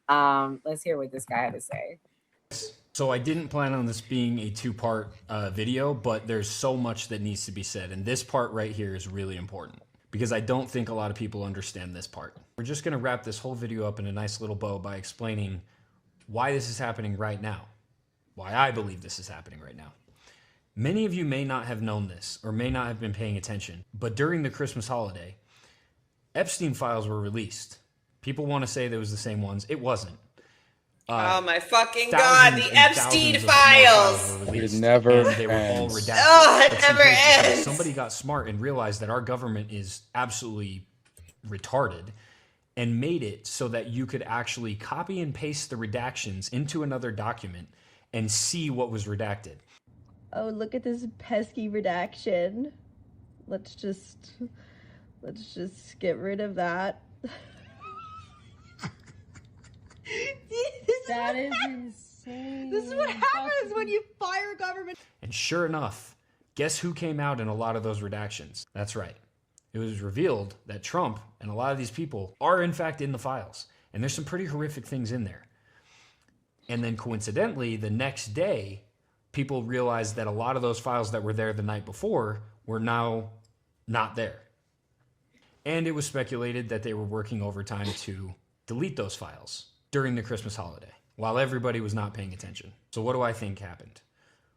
Let's hear what this guy had to say. So I didn't plan on this being a two-part video, but there's so much that needs to be said. And this part right here is really important because I don't think a lot of people understand this part. We're just going to wrap this whole video up in a nice little bow by explaining why this is happening right now, why I believe this is happening right now. Many of you may not have known this or may not have been paying attention, but during the Christmas holiday, Epstein files were released. People want to say there was the same ones. It wasn't. Oh my fucking God, the Epstein files. It never and they were all redacted. Oh, it never ends. Somebody got smart and realized that our government is absolutely retarded and made it so that you could actually copy and paste the redactions into another document and see what was redacted. Oh, look at this pesky redaction. Let's just get rid of that. That is insane. This is what happens when you fire government. And sure enough, guess who came out in a lot of those redactions? That's right. It was revealed that Trump and a lot of these people are in fact in the files. And there's some pretty horrific things in there. And then coincidentally, the next day, people realized that a lot of those files that were there the night before were now not there. And it was speculated that they were working overtime to delete those files during the Christmas holiday while everybody was not paying attention. So what do I think happened?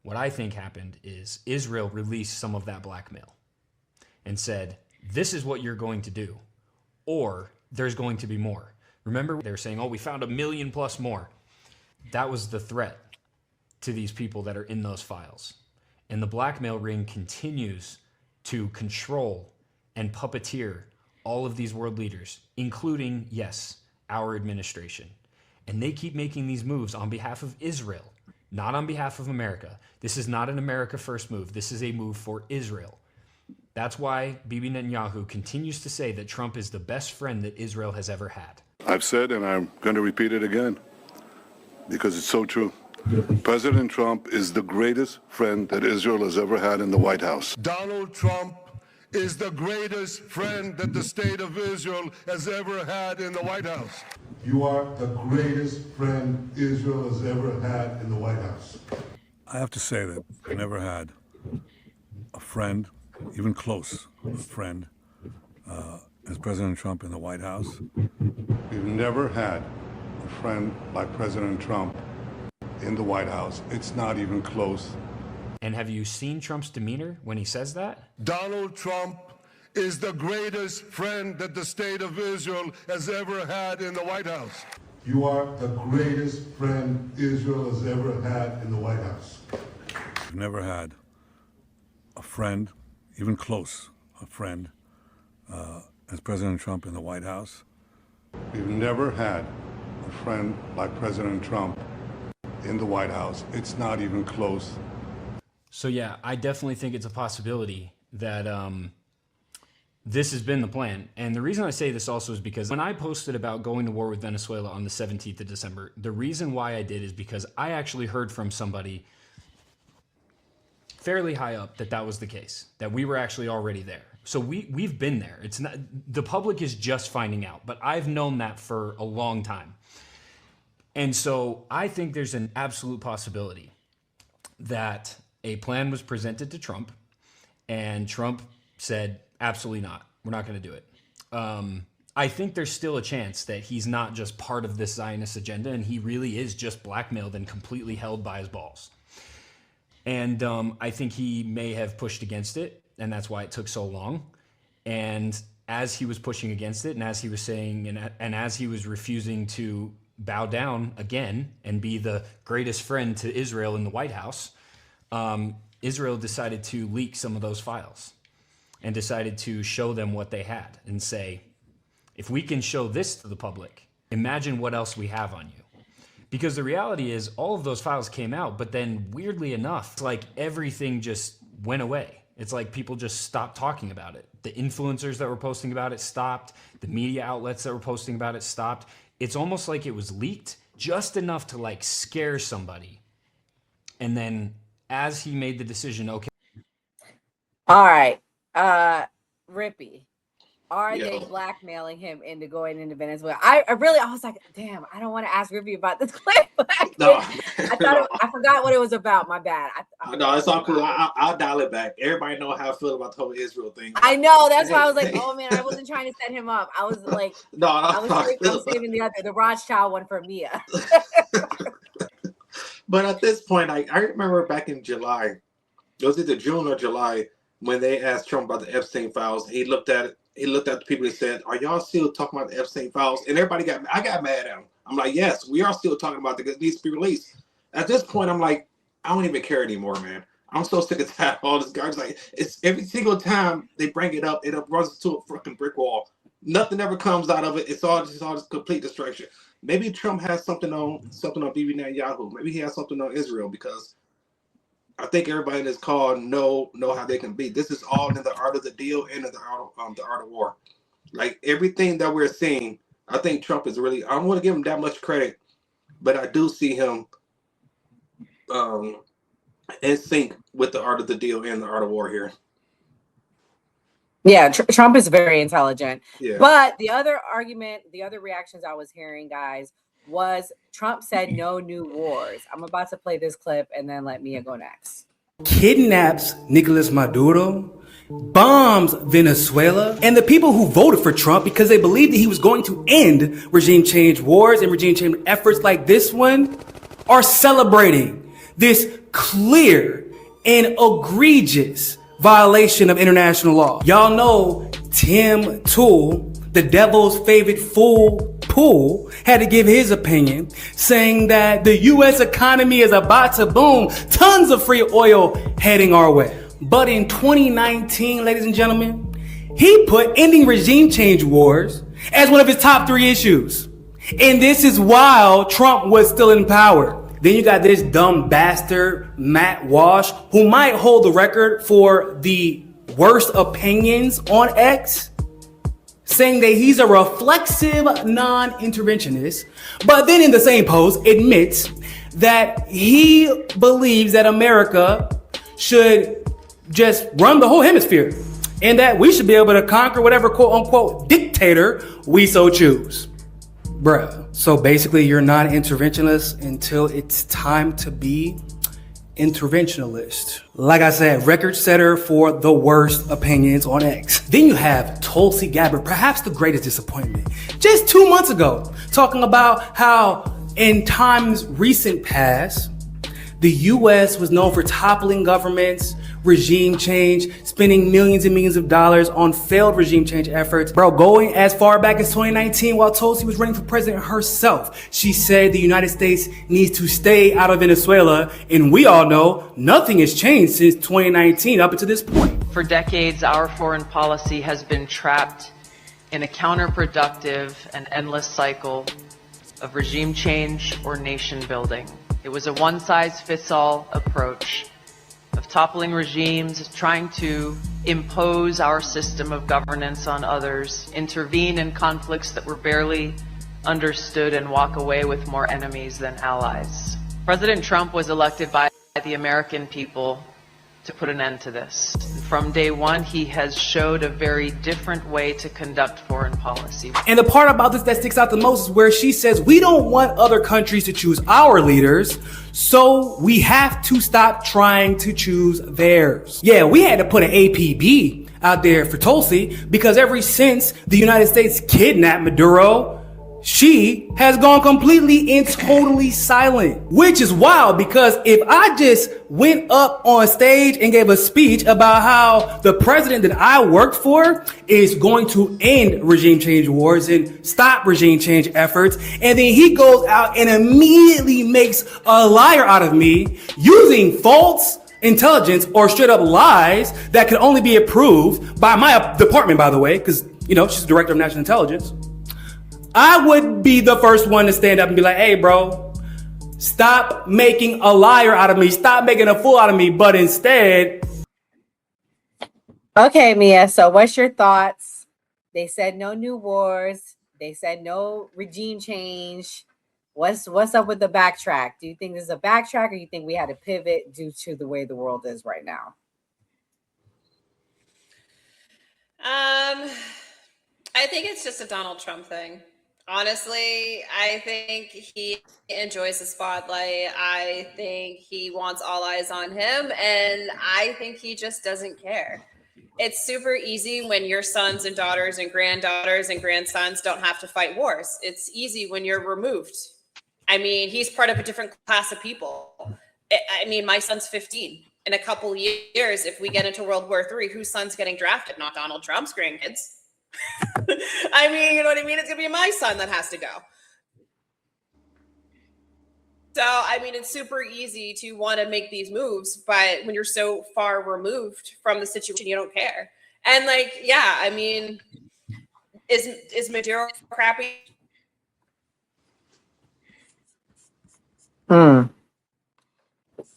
What I think happened is Israel released some of that blackmail and said, this is what you're going to do, or there's going to be more. Remember, they were saying, oh, we found 1 million plus more. That was the threat to these people that are in those files. And the blackmail ring continues to control and puppeteer all of these world leaders, including, yes, our administration. And they keep making these moves on behalf of Israel, not on behalf of America. This is not an America first move. This is a move for Israel. That's why Bibi Netanyahu continues to say that Trump is the best friend that Israel has ever had. I've said, and I'm going to repeat it again, because it's so true. President Trump is the greatest friend that Israel has ever had in the White House. Donald Trump is the greatest friend that the state of Israel has ever had in the White House. You are the greatest friend Israel has ever had in the White House. I have to say that I never had a friend, even close a friend, as President Trump in the White House. We've never had a friend like President Trump in the White House. It's not even close. And have you seen Trump's demeanor when he says that? Donald Trump is the greatest friend that the state of Israel has ever had in the White House. You are the greatest friend Israel has ever had in the White House. I've never had a friend, even close a friend, as President Trump in the White House. We've never had a friend like President Trump in the White House. It's not even close. So yeah, I definitely think it's a possibility that this has been the plan. And the reason I say this also is because when I posted about going to war with Venezuela on the 17th of December, the reason why I did is because I actually heard from somebody fairly high up that that was the case, that we were actually already there. So we've been there. It's not, the public is just finding out, but I've known that for a long time. And so I think there's an absolute possibility that a plan was presented to Trump and Trump said, absolutely not. We're not going to do it. I think there's still a chance that he's not just part of this Zionist agenda and he really is just blackmailed and completely held by his balls. And I think he may have pushed against it, and that's why it took so long. And as he was pushing against it, and as he was saying, and as he was refusing to bow down again and be the greatest friend to Israel in the White House, Israel decided to leak some of those files and decided to show them what they had and say, if we can show this to the public, imagine what else we have on you. Because the reality is all of those files came out, but then weirdly enough, it's like everything just went away. It's like people just stopped talking about it. The influencers that were posting about it stopped. The media outlets that were posting about it stopped. It's almost like it was leaked just enough to like scare somebody. And then as he made the decision, okay. All right. Rippy, Are they blackmailing him into going into Venezuela? I was like, damn, I don't want to ask Ruby about this clip. I forgot what it was about. My bad. No, it's all cool. I'll dial it back. Everybody know how I feel about the whole Israel thing. I know. That's why I was like, oh man, I wasn't trying to set him up. I was like, I was saving the Rothschild one for Mia. But at this point, I remember back in July, it was either June or July, when they asked Trump about the Epstein files. He looked at the people and said, "Are y'all still talking about the Epstein files?" And everybody I got mad at him. I'm like, "Yes, we are still talking about it because it needs to be released." At this point, I'm like, I don't even care anymore, man. I'm so sick of that. All this garbage. Like, it's every single time they bring it up runs to a fucking brick wall. Nothing ever comes out of it. It's all just complete destruction. Maybe Trump has something on Bibi Netanyahu. Maybe he has something on Israel, because I think everybody in this call know how they can be. This is all in the art of the deal and in the art of war. Like, everything that we're seeing, I think Trump is really, I don't want to give him that much credit, but I do see him in sync with the art of the deal and the art of war here. Yeah, Trump is very intelligent. Yeah. But the other argument, the other reactions I was hearing, guys, was Trump said no new wars. I'm about to play this clip and then let Mia go next. Kidnaps Nicolas Maduro, bombs Venezuela, and the people who voted for Trump because they believed that he was going to end regime change wars and regime change efforts like this one are celebrating this clear and egregious violation of international law. Y'all know Tim Toole, the devil's favorite fool Poole, had to give his opinion, saying that the U.S. economy is about to boom, tons of free oil heading our way. But in 2019, ladies and gentlemen, he put ending regime change wars as one of his top 3 issues. And this is while Trump was still in power. Then you got this dumb bastard, Matt Walsh, who might hold the record for the worst opinions on X, saying that he's a reflexive non-interventionist, but then in the same post admits that he believes that America should just run the whole hemisphere and that we should be able to conquer whatever quote-unquote dictator we so choose. Bruh. So basically, you're non-interventionist until it's time to be interventionalist. Like I said, record setter for the worst opinions on X. Then you have Tulsi Gabbard, perhaps the greatest disappointment. Just 2 months ago, talking about how in times recent past, the U.S. was known for toppling governments, regime change, spending millions and millions of dollars on failed regime change efforts. Bro, going as far back as 2019 while Tulsi was running for president herself, she said the United States needs to stay out of Venezuela. And we all know nothing has changed since 2019 up until this point. For decades, our foreign policy has been trapped in a counterproductive and endless cycle of regime change or nation building. It was a one-size-fits-all approach of toppling regimes, trying to impose our system of governance on others, intervene in conflicts that were barely understood, and walk away with more enemies than allies. President Trump was elected by the American people to put an end to this. From day one, he has showed a very different way to conduct foreign policy. And the part about this that sticks out the most is where she says, we don't want other countries to choose our leaders, so we have to stop trying to choose theirs. Yeah, we had to put an APB out there for Tulsi because ever since the United States kidnapped Maduro, she has gone completely and totally silent, which is wild because if I just went up on stage and gave a speech about how the president that I worked for is going to end regime change wars and stop regime change efforts, and then he goes out and immediately makes a liar out of me using false intelligence or straight up lies that can only be approved by my department, by the way, because, you know, she's the director of national intelligence, I would be the first one to stand up and be like, hey, bro, stop making a liar out of me. Stop making a fool out of me. But instead. Okay, Mia. So what's your thoughts? They said no new wars. They said no regime change. What's up with the backtrack? Do you think this is a backtrack, or you think we had to pivot due to the way the world is right now? I think it's just a Donald Trump thing. Honestly, I think he enjoys the spotlight. I think he wants all eyes on him, and I think he just doesn't care. It's super easy when your sons and daughters and granddaughters and grandsons don't have to fight wars. It's easy when you're removed. I mean, he's part of a different class of people. I mean, my son's 15. In a couple years, if we get into World War III, whose son's getting drafted? Not Donald Trump's grandkids. I mean, you know what I mean? It's going to be my son that has to go. So, I mean, it's super easy to want to make these moves, but when you're so far removed from the situation, you don't care. And like, yeah, I mean, is Maduro crappy?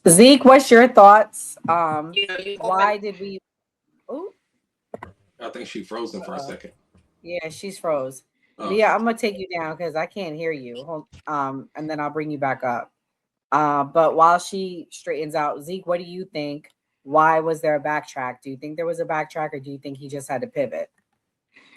Zeke, what's your thoughts? You Why did we? Oh, I think she frozen for a second. yeah, she's froze. Oh. Yeah, I'm gonna take you down because I can't hear you. And then I'll bring you back up. But while she straightens out, Zeke, what do you think? Why was there a backtrack? Do you think there was a backtrack, or do you think he just had to pivot?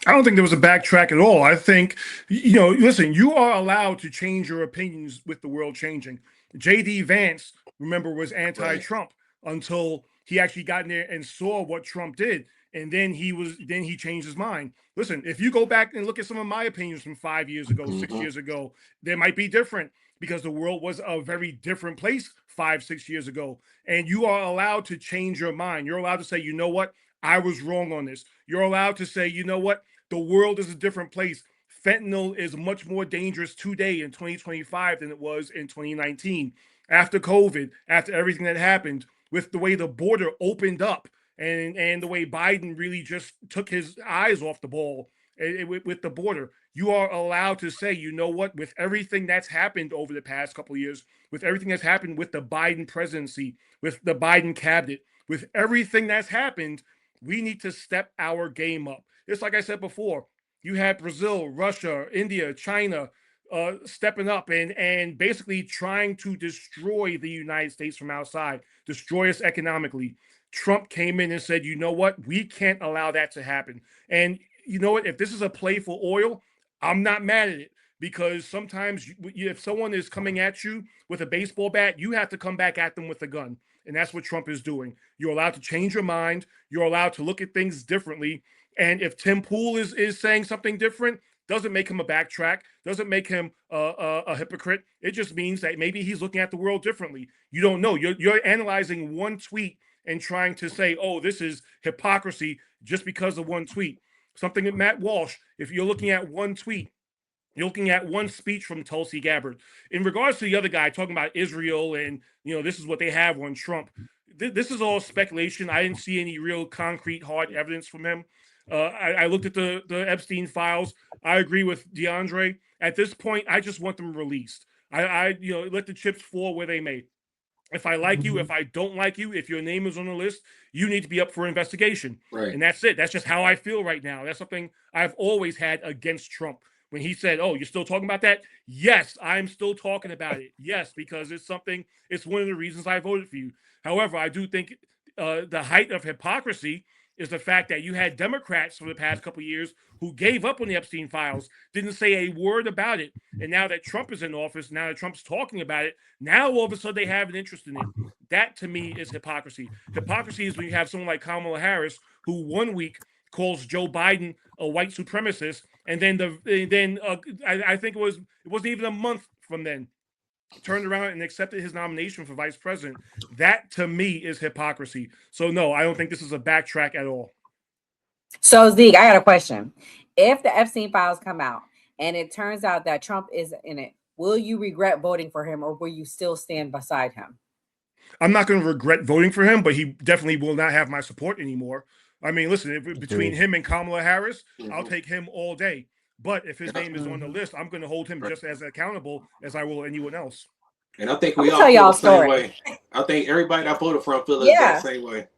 I don't think there was a backtrack at all. I think, listen, you are allowed to change your opinions with the world changing. J.D. Vance, remember, was anti-Trump until he actually got in there and saw what Trump did. And then he changed his mind. Listen, if you go back and look at some of my opinions from 5 years ago, 6 years ago, they might be different because the world was a very different place 5, 6 years ago. And you are allowed to change your mind. You're allowed to say, you know what? I was wrong on this. You're allowed to say, you know what? The world is a different place. Fentanyl is much more dangerous today in 2025 than it was in 2019. After COVID, after everything that happened, with the way the border opened up and the way Biden really just took his eyes off the ball with the border, you are allowed to say, you know what, with everything that's happened over the past couple of years, with everything that's happened with the Biden presidency, with the Biden cabinet, with everything that's happened, we need to step our game up. It's like I said before, you had Brazil, Russia, India, China stepping up and basically trying to destroy the United States from outside, destroy us economically. Trump came in and said, you know what? We can't allow that to happen. And you know what? If this is a play for oil, I'm not mad at it, because sometimes if someone is coming at you with a baseball bat, you have to come back at them with a gun. And that's what Trump is doing. You're allowed to change your mind. You're allowed to look at things differently. And if Tim Pool is saying something different, doesn't make him a backtrack, doesn't make him a hypocrite. It just means that maybe he's looking at the world differently. You don't know. You're analyzing one tweet and trying to say, oh, this is hypocrisy just because of one tweet. Something that Matt Walsh, if you're looking at one tweet, you're looking at one speech from Tulsi Gabbard. In regards to the other guy talking about Israel and, this is what they have on Trump. This is all speculation. I didn't see any real concrete, hard evidence from him. I looked at the Epstein files. I agree with DeAndre. At this point, I just want them released. I let the chips fall where they may. If I like you, if I don't like you, if your name is on the list, you need to be up for investigation. Right. And that's it. That's just how I feel right now. That's something I've always had against Trump. When he said, oh, you're still talking about that? Yes, I'm still talking about it. Yes, because it's one of the reasons I voted for you. However, I do think the height of hypocrisy is the fact that you had Democrats for the past couple of years who gave up on the Epstein files, didn't say a word about it. And now that Trump is in office, now that Trump's talking about it, now all of a sudden they have an interest in it. That to me is hypocrisy. Hypocrisy is when you have someone like Kamala Harris, who 1 week calls Joe Biden a white supremacist, and then I think it wasn't even a month from then, turned around and accepted his nomination for vice president. That to me is hypocrisy. So no, I don't think this is a backtrack at all. So Zeke, I got a question. If the Epstein files come out and it turns out that Trump is in it, will you regret voting for him, or will you still stand beside him? I'm not going to regret voting for him, but he definitely will not have my support anymore. I mean, listen, between him and Kamala Harris, I'll take him all day. But if his name is on the list, I'm going to hold him just as accountable as I will anyone else. And I think we all feel the same way. I think everybody that voted for him feels the same way.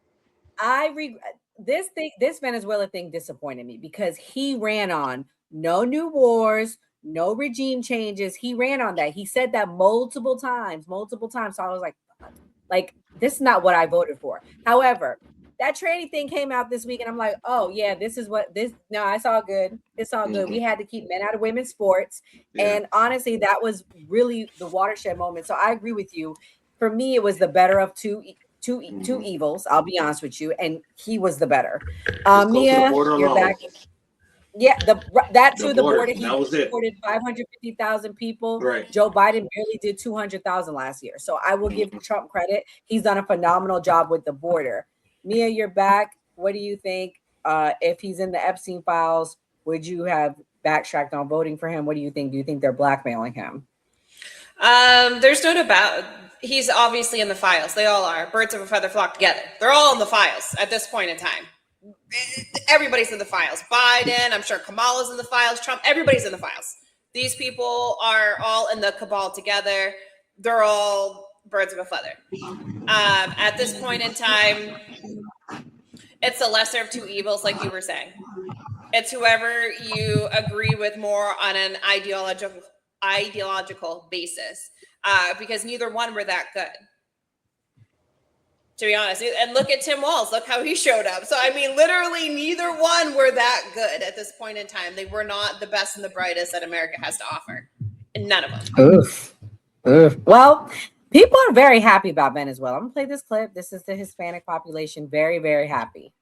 This Venezuela thing disappointed me because he ran on no new wars, no regime changes. He ran on that. He said that multiple times. So I was like, this is not what I voted for. However, that tranny thing came out this week, and I'm like, oh yeah, this is what this. No, it's all good. It's all good. We had to keep men out of women's sports, and honestly, that was really the watershed moment. So I agree with you. For me, it was the better of two evils. I'll be honest with you, and he was the better. Mia, you're back. Yeah, that too. The border. He that was it. deported 550,000 people. Right. Joe Biden barely did 200,000 last year. So I will give Trump credit. He's done a phenomenal job with the border. Mia, you're back. What do you think? If he's in the Epstein files, would you have backtracked on voting for him? What do you think? Do you think they're blackmailing him? There's no doubt about. He's obviously in the files. They all are. Birds of a feather flock together. They're all in the files at this point in time. Everybody's in the files. Biden, I'm sure Kamala's in the files. Trump, everybody's in the files. These people are all in the cabal together. They're all birds of a feather. At this point in time, it's the lesser of two evils, like you were saying. It's whoever you agree with more on an ideological basis, because neither one were that good, to be honest. And look at Tim Walz. Look how he showed up. So, I mean, literally neither one were that good at this point in time. They were not the best and the brightest that America has to offer. And none of them. Oof. Well, people are very happy about Venezuela. I'm going to play this clip. This is the Hispanic population. Very, very happy.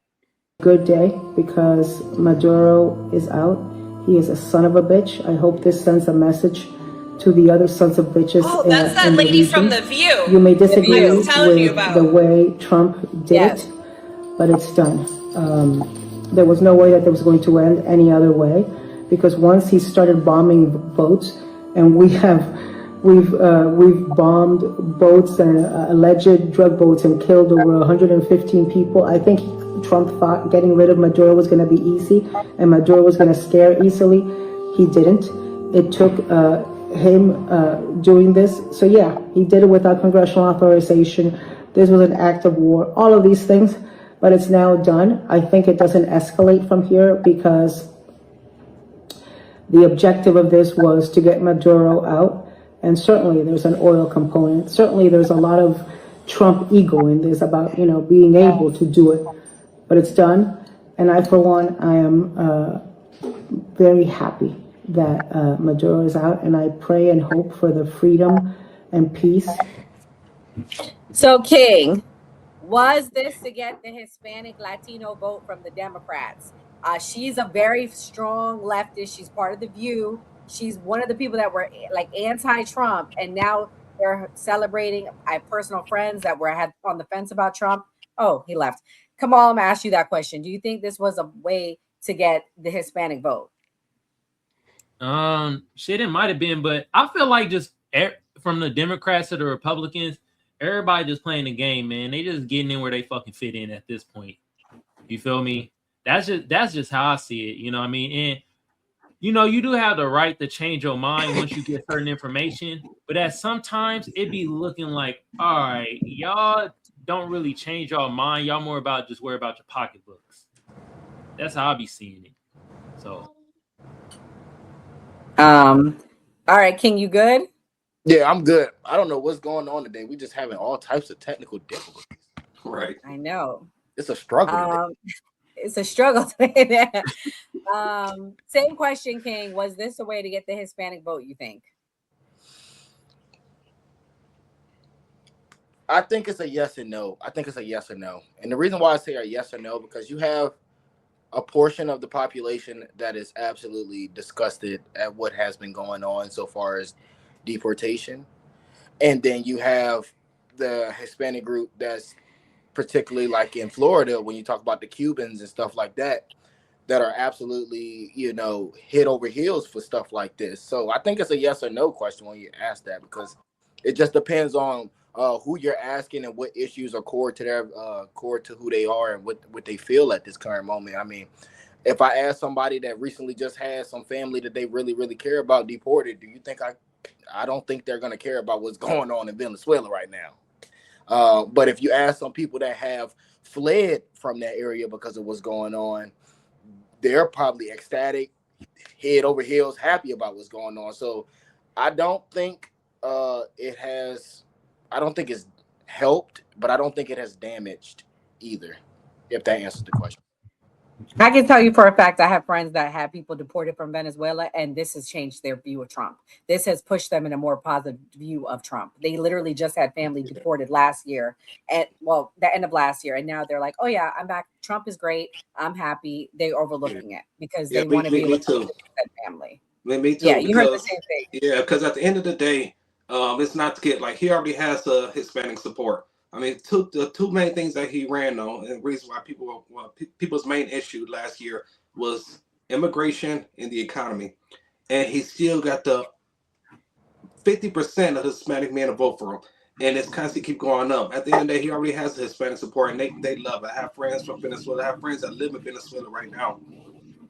Good day, because Maduro is out. He is a son of a bitch. I hope this sends a message to the other sons of bitches. Oh, that's that lady from The View. You may disagree with you the way Trump did it, but it's done. There was no way that it was going to end any other way, because once he started bombing boats, and we've bombed boats and alleged drug boats and killed over 115 people. I think Trump thought getting rid of Maduro was going to be easy, and Maduro was going to scare easily. He didn't. It took him doing this. So yeah, he did it without congressional authorization. This was an act of war. All of these things, but it's now done. I think it doesn't escalate from here, because the objective of this was to get Maduro out. And certainly there's an oil component. Certainly there's a lot of Trump ego in this about, being able to do it. But it's done. And I, for one, I am very happy that Maduro is out. And I pray and hope for the freedom and peace. So, King, was this to get the Hispanic Latino vote from the Democrats? She's a very strong leftist. She's part of The View. She's one of the people that were like anti-Trump, and now they're celebrating. I have personal friends that had on the fence about Trump. Oh, he left. Kamal, I'm gonna ask you that question. Do you think this was a way to get the Hispanic vote? Shit, it might have been, but I feel like just from the Democrats to the Republicans, everybody just playing the game, man. They just getting in where they fucking fit in at this point. You feel me? That's just how I see it. You know what I mean? And you do have the right to change your mind once you get certain information, but at sometimes it be looking like, all right, y'all don't really change your mind. Y'all more about just worry about your pocketbooks. That's how I be seeing it. So, all right, King, you good? Yeah, I'm good. I don't know what's going on today. We just having all types of technical difficulties. Right. I know. It's a struggle. It's a struggle today. Same question, King. Was this a way to get the Hispanic vote, you think? I think it's a yes and no. And the reason why I say a yes or no, because you have a portion of the population that is absolutely disgusted at what has been going on so far as deportation. And then you have the Hispanic group that's particularly like in Florida, when you talk about the Cubans and stuff like that are absolutely, head over heels for stuff like this. So I think it's a yes or no question when you ask that, because it just depends on who you're asking and what issues are core to who they are and what they feel at this current moment. I mean, if I ask somebody that recently just had some family that they really, really care about deported, do you think I don't think they're going to care about what's going on in Venezuela right now. But if you ask some people that have fled from that area because of what's going on, they're probably ecstatic, head over heels, happy about what's going on. So I don't think I don't think it's helped, but I don't think it has damaged either. if that answers the question. I can tell you for a fact, I have friends that have people deported from Venezuela, and this has changed their view of Trump. This has pushed them in a more positive view of Trump. They literally just had family deported last year, at the end of last year, and now they're like, "Oh yeah, I'm back. Trump is great. I'm happy." They're overlooking it because they want to be me with too. family. Me too. Yeah, you heard the Because same thing. because at the end of the day, it's not to get like he already has Hispanic support. I mean, the two main things that he ran on, and the reason why people's main issue last year was immigration and the economy, and he still got the 50% of Hispanic men to vote for him. And it's constantly keep going up. At the end of the day, he already has the Hispanic support, and they love it. I have friends from Venezuela. I have friends that live in Venezuela right now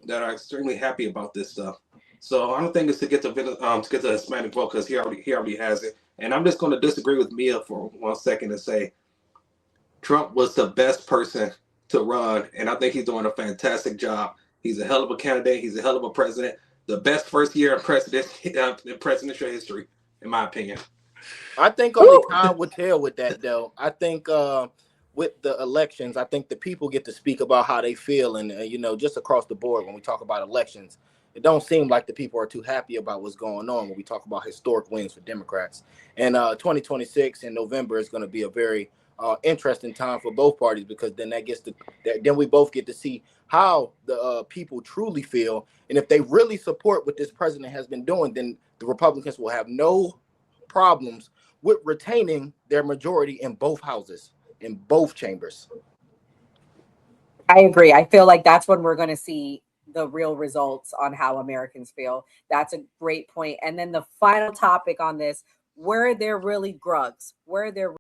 that are extremely happy about this stuff. So I don't think it's to get the Hispanic vote because he already has it. And I'm just going to disagree with Mia for 1 second and say Trump was the best person to run, and I think he's doing a fantastic job. He's a hell of a candidate. He's a hell of a president. The best first year in presidential history, in my opinion. I think only time would tell with that, though. I think with the elections, I think the people get to speak about how they feel, and just across the board when we talk about elections, it don't seem like the people are too happy about what's going on when we talk about historic wins for Democrats. And 2026 in November is going to be a very interesting time for both parties, because then then we both get to see how the people truly feel, and if they really support what this president has been doing, then the Republicans will have no problems with retaining their majority in both houses, in both chambers. I agree. I feel like that's when we're going to see the real results on how Americans feel. That's a great point. And then the final topic on this, where are there really grugs? Where are there